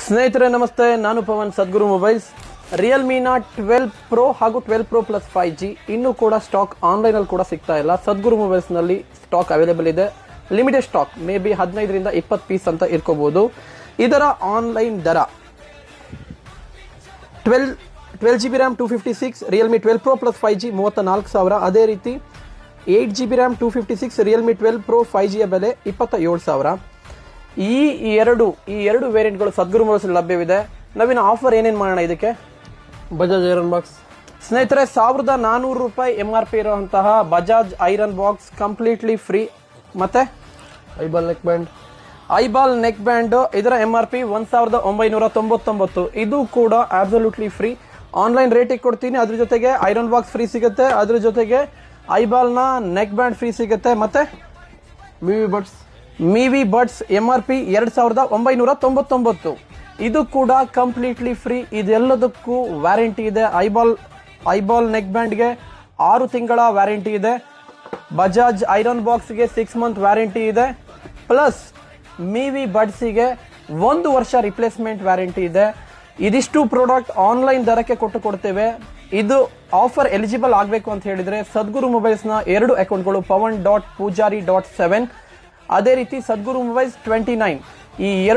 ಸ್ನೇಹಿತರೆ ನಮಸ್ತೆ, ನಾನು ಪವನ್ ಸದ್ಗುರು ಮೊಬೈಲ್ಸ್. ರಿಯಲ್ಮಿನ 12 Pro ಹಾಗೂ 12 Pro Plus 5G ಇನ್ನೂ ಕೂಡ ಸ್ಟಾಕ್ ಆನ್ಲೈನಲ್ಲಿ ಕೂಡ ಸಿಗ್ತಾ ಇಲ್ಲ. ಸದ್ಗುರು ಮೊಬೈಲ್ಸ್ನಲ್ಲಿ ಸ್ಟಾಕ್ ಅವೈಲೇಬಲ್ ಇದೆ. ಲಿಮಿಟೆಡ್ ಸ್ಟಾಕ್, ಮೇ ಬಿ 15ರಿಂದ 20 ಪೀಸ್ ಅಂತ ಇರ್ಕೋಬಹುದು. ಇದರ ಆನ್ಲೈನ್ ದರ 12GB RAM 256, Realme 12 Pro Plus 5G 34,000. ಅದೇ ರೀತಿ 8GB RAM 256, ರಿಯಲ್ಮಿ 12 Pro 5Gಯ ಬೆಲೆ 27,000. ಈ ಎರಡು ವೇರಿಯಂಟ್ಗಳು ಸದ್ಗುರು ಮೊಬೈಲ್ಸ್ ಲಭ್ಯವಿದೆ. ನಾವಿನ ಆಫರ್ ಏನೇನು ಮಾಡೋಣ ಇದಕ್ಕೆ? ಬಜಾಜ್ ಐರನ್ ಬಾಕ್ಸ್ ಸ್ನೇಹಿತರೆ, 1400 ರೂಪಾಯಿ MRP ಇರುವಂತಹ Bajaj iron box completely free. ಮತ್ತೆ ಐಬಾಲ್ ನೆಕ್ ಬ್ಯಾಂಡ್ ಇದರ MRP 1999. ಇದು ಕೂಡ ಅಬ್ಸಲ್ಯೂಟ್ಲಿ ಫ್ರೀ. ಆನ್ಲೈನ್ ರೇಟಿಗೆ ಕೊಡ್ತೀನಿ. ಅದ್ರ ಜೊತೆಗೆ ಐರನ್ ಬಾಕ್ಸ್ ಫ್ರೀ ಸಿಗುತ್ತೆ. ಅದ್ರ ಜೊತೆಗೆ ಐಬಾಲ್ನ ನೆಕ್ ಬ್ಯಾಂಡ್ ಫ್ರೀ ಸಿಗುತ್ತೆ. ಮತ್ತೆ ಮಿವಿ ಬಡ್ಸ್ MRP 2999. ಇದು ಕೂಡ ಕಂಪ್ಲೀಟ್ಲಿ ಫ್ರೀ. ಇದೆಲ್ಲದಕ್ಕೂ ವ್ಯಾರಂಟಿ ಇದೆ. ಐಬಾಲ್ ನೆಕ್ ಬ್ಯಾಂಡ್ಗೆ 6 ತಿಂಗಳ ವ್ಯಾರಂಟಿ ಇದೆ. ಬಜಾಜ್ ಐರನ್ ಬಾಕ್ಸ್ಗೆ 6 ಮಂತ್ ವ್ಯಾರಂಟಿ ಇದೆ. ಪ್ಲಸ್ ಮಿವಿ ಬಡ್ಸಿಗೆ 1 ವರ್ಷ ರಿಪ್ಲೇಸ್ಮೆಂಟ್ ವ್ಯಾರಂಟಿ ಇದೆ. ಇದಿಷ್ಟು ಪ್ರಾಡಕ್ಟ್ ಆನ್ಲೈನ್ ದರಕ್ಕೆ ಕೊಡ್ತೇವೆ. ಇದು ಆಫರ್ ಎಲಿಜಿಬಲ್ ಆಗಬೇಕು ಅಂತ ಹೇಳಿದ್ರೆ ಸದ್ಗುರು ಮೊಬೈಲ್ಸ್ನ 2 ಅಕೌಂಟ್ಗಳು pawan.poojari.7, ಅದೇ ರೀತಿ ಸದ್ಗುರು ಮೊಬೈಲ್ಸ್ 29, ಈ 2